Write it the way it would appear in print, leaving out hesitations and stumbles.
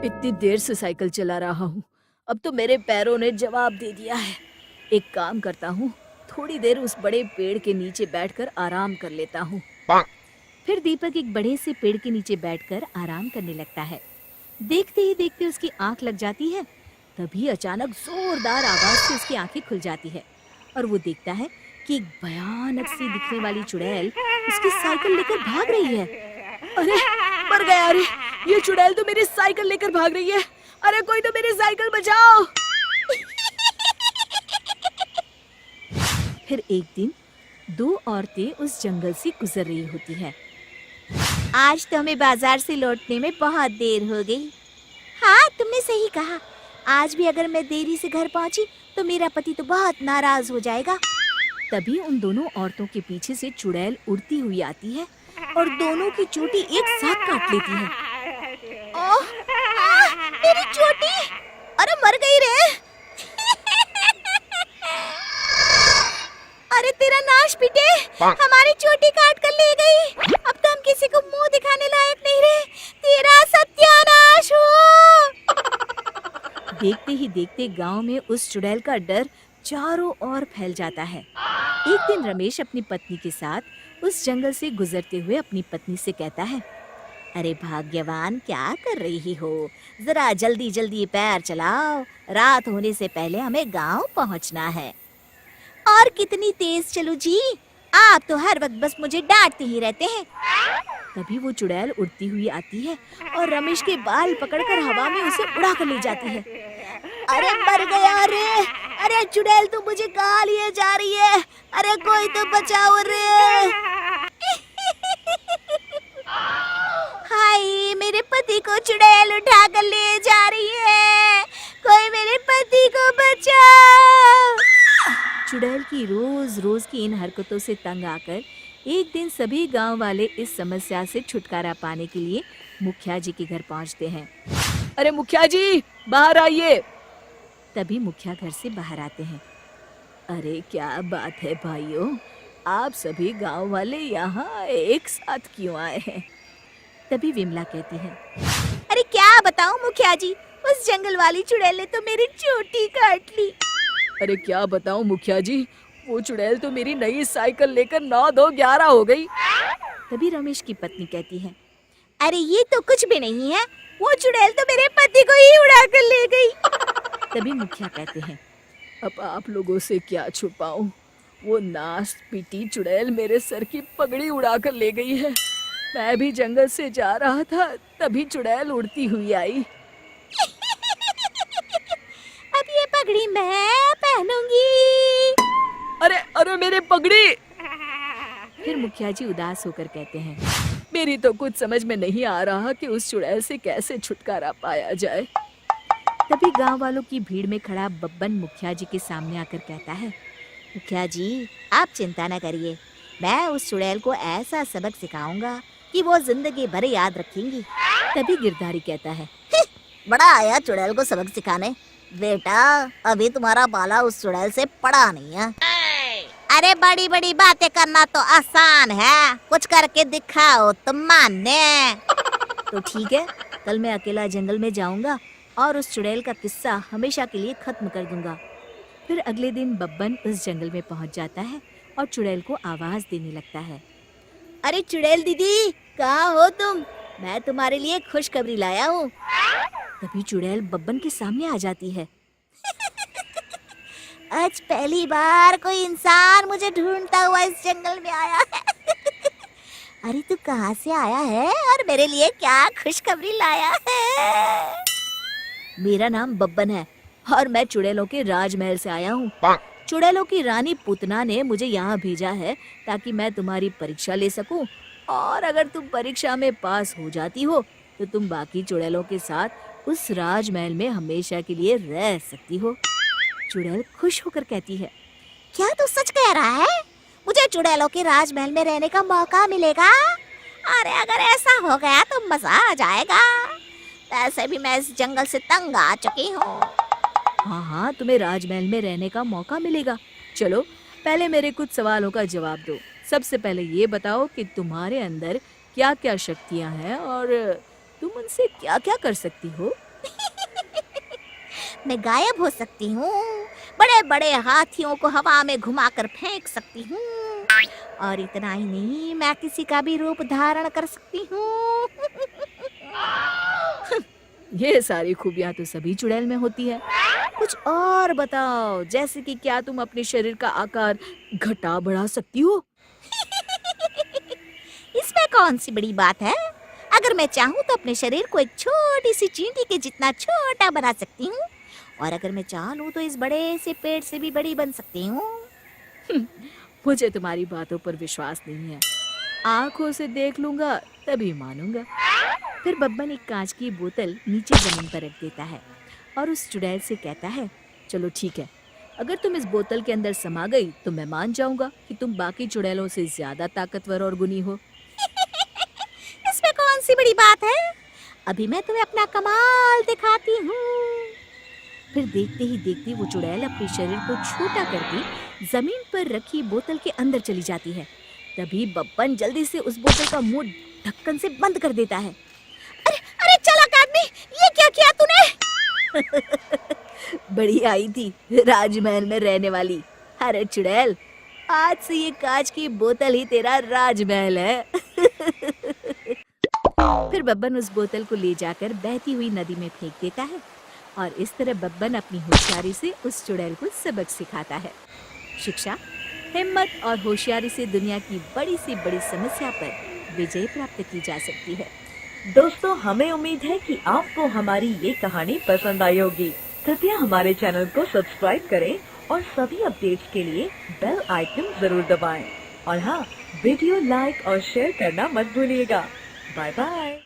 इतनी देर से साइकिल चला रहा हूँ। अब तो मेरे पैरों ने जवाब दे दिया है। एक काम करता हूँ, थोड़ी देर उस बड़े पेड़ के नीचे बैठकर आराम कर लेता हूँ। फिर दीपक एक बड़े से पेड़ के नीचे बैठकर आराम करने लगता है। देखते ही देखते उसकी आंख लग जाती है। तभी अचानक जोरदार आवाज से उसकी आंखें खुल जाती है और वो देखता है कि एक भयानक सी दिखने वाली चुड़ैल उसकी साइकिल लेकर भाग रही है। अरे मर गया! अरे ये चुड़ैल तो मेरी साइकिल लेकर भाग रही है। अरे कोई तो मेरी साइकिल बचाओ! फिर एक दिन दो औरतें उस जंगल से गुजर रही होती हैं। आज तो हमें बाजार से लौटने में बहुत देर हो गई। हाँ, तुमने सही कहा। आज भी अगर मैं देरी से घर पहुंची तो मेरा पति तो बहुत नाराज हो जाएगा। तभी उन दोनों औरतों के पीछे से चुड़ैल उड़ती हुई आती है और दोनों की चोटी एक साथ काट लेती है। ओह, मेरी चोटी! अरे मर गई रे! अरे तेरा नाश पिटे! हमारी चोटी काट कर ले गई। अब तो हम किसी को मुंह दिखाने लायक नहीं रहे। तेरा सत्यानाश हो! देखते ही देखते गांव में उस चुड़ैल का डर चारों ओर फैल जाता है। एक दिन रमेश अपनी पत्नी के साथ उस जंगल से गुजरते हुए अपनी पत्नी से कहता है, अरे भाग्यवान, क्या कर रही हो? जरा जल्दी जल्दी पैर चलाओ, रात होने से पहले हमें गांव पहुंचना है। और कितनी तेज चलूं जी? आप तो हर वक्त बस मुझे डांटते ही रहते हैं। तभी वो चुड़ैल उड़ती हुई आती है और रमेश के बाल पकड़कर हवा में उसे उड़ा कर ले जाती है। अरे मर गया रे! अरे चुड़ैल तो मुझे कहाँ लिए जा रही है? अरे कोई तो बचाओ रे! हाय, मेरे पति को चुड़ैल उठा कर ले जा रही है। कोई मेरे पति को बचाओ! चुड़ैल की रोज रोज की इन हरकतों से तंग आकर एक दिन सभी गांव वाले इस समस्या से छुटकारा पाने के लिए मुखिया जी के घर पहुंचते हैं। अरे मुखिया जी, बाहर आइए! तभी मुखिया घर से बाहर आते हैं। अरे क्या बात है भाइयों, आप सभी गांव वाले यहाँ एक साथ क्यों आए हैं? तभी विमला कहती है, अरे क्या बताऊं मुखिया जी, उस जंगल वाली चुड़ैल ने तो मेरी चोटी काट ली। अरे क्या बताऊं मुखिया जी, वो चुड़ैल तो मेरी नई साइकिल लेकर 9-2-11 हो गई। तभी रमेश की पत्नी कहती है, अरे ये तो कुछ भी नहीं है, वो चुड़ैल तो मेरे पति को ही उड़ा कर ले गई। तभी मुखिया कहते हैं, अब आप लोगों से क्या छुपाऊं, वो नाश पीटी चुड़ैल मेरे सर की पगड़ी उड़ा कर ले गई है। मैं भी जंगल से जा रहा था, तभी चुड़ैल उड़ती हुई आई। अब ये पगड़ी मैं पहनूंगी। अरे अरे मेरे पगड़ी! फिर मुखिया जी उदास होकर कहते हैं, मेरी तो कुछ समझ में नहीं आ रहा कि उस चुड़ैल से कैसे छुटकारा पाया जाए। तभी गांव वालों की भीड़ में खड़ा बब्बन मुखिया जी के सामने आकर कहता है, मुखिया जी, आप चिंता न करिए, मैं उस चुड़ैल को ऐसा सबक सिखाऊंगा कि वो जिंदगी भर याद रखेंगी। तभी गिरधारी कहता है, बड़ा आया चुड़ैल को सबक सिखाने। बेटा, अभी तुम्हारा बाला उस चुड़ैल से पड़ा नहीं है। अरे बड़ी बड़ी बातें करना तो आसान है, कुछ करके दिखाओ तुम माने। तो ठीक है, कल मैं अकेला जंगल में जाऊंगा और उस चुड़ैल का किस्सा हमेशा के लिए खत्म कर दूंगा। फिर अगले दिन बब्बन उस जंगल में पहुंच जाता है और चुड़ैल को आवाज देने लगता है, अरे चुड़ैल दीदी, कहाँ हो तुम? मैं तुम्हारे लिए खुशखबरी लाया हूँ। तभी चुड़ैल बब्बन के सामने आ जाती है। आज पहली बार कोई इंसान मुझे ढूंढता हुआ इस जंगल में आया है। अरे तू कहाँ से आया है और मेरे लिए क्या खुशखबरी लाया है? मेरा नाम बब्बन है और मैं चुड़ैलों के राजमहल से आया हूँ। चुड़ैलों की रानी पूतना ने मुझे यहाँ भेजा है ताकि मैं तुम्हारी परीक्षा ले सकूं, और अगर तुम परीक्षा में पास हो जाती हो तो तुम बाकी चुड़ैलों के साथ उस राजमहल में हमेशा के लिए रह सकती हो। चुड़ैल खुश होकर कहती है, क्या तू सच कह रहा है? मुझे चुड़ैलों के राजमहल में रहने का मौका मिलेगा? अरे अगर ऐसा हो गया तो मजा आ जाएगा। वैसे भी मैं इस जंगल से तंग आ चुकी हूँ। हाँ हाँ, तुम्हें राजमहल में रहने का मौका मिलेगा। चलो पहले मेरे कुछ सवालों का जवाब दो। सबसे पहले ये बताओ कि तुम्हारे अंदर क्या क्या शक्तियाँ हैं और तुम उनसे क्या क्या कर सकती हो? मैं गायब हो सकती हूँ, बड़े बड़े हाथियों को हवा में घुमाकर फेंक सकती हूँ, और इतना ही नहीं, मैं किसी का भी रूप धारण कर सकती हूँ। ये सारी खूबियां तो सभी चुड़ैल में होती है। कुछ और बताओ, जैसे कि क्या तुम अपने शरीर का आकार घटा बढ़ा सकती हो? इसमें कौन सी बड़ी बात है? अगर मैं चाहूँ तो अपने शरीर को एक छोटी सी चींटी के जितना छोटा बना सकती हूँ, और अगर मैं चाह लूँ तो इस बड़े से पेड़ से भी बड़ी बन सकती हूँ। मुझे तुम्हारी बातों पर विश्वास नहीं है। आंखों से देख लूंगा तभी मानूंगा। फिर बब्बन एक कांच की बोतल नीचे जमीन पर रख देता है और उस चुड़ैल से कहता है, चलो ठीक है, अगर तुम इस बोतल के अंदर समा गई तो मैं मान जाऊंगा कि तुम बाकी चुड़ैलों से ज्यादा ताकतवर और गुनी हो। इसमें कौन सी बड़ी बात है? अभी मैं तुम्हें अपना कमाल दिखाती हूँ। फिर देखते ही देखते वो चुड़ैल अपने शरीर को छोटा करके जमीन पर रखी बोतल के अंदर चली जाती है। तभी बब्बन जल्दी से उस बोतल का मुंह ढक्कन से बंद कर देता है। अरे अरे चालाक आदमी, ये क्या किया तूने? बड़ी आई थी राजमहल में रहने वाली। अरे चुड़ैल, आज से ये कांच की बोतल ही तेरा राजमहल है। फिर बब्बन उस बोतल को ले जाकर बहती हुई नदी में फेंक देता है और इस तरह बब्बन अपनी होशियारी से उस चुड़ैल को सबक सिखाता है। शिक्षा, हिम्मत और होशियारी से दुनिया की बड़ी से बड़ी समस्या पर विजय प्राप्त की जा सकती है। दोस्तों, हमें उम्मीद है कि आपको हमारी ये कहानी पसंद आई होगी। कृपया हमारे चैनल को सब्सक्राइब करें और सभी अपडेट्स के लिए बेल आइकन जरूर दबाएं। और हाँ, वीडियो लाइक और शेयर करना मत भूलिएगा। Bye bye.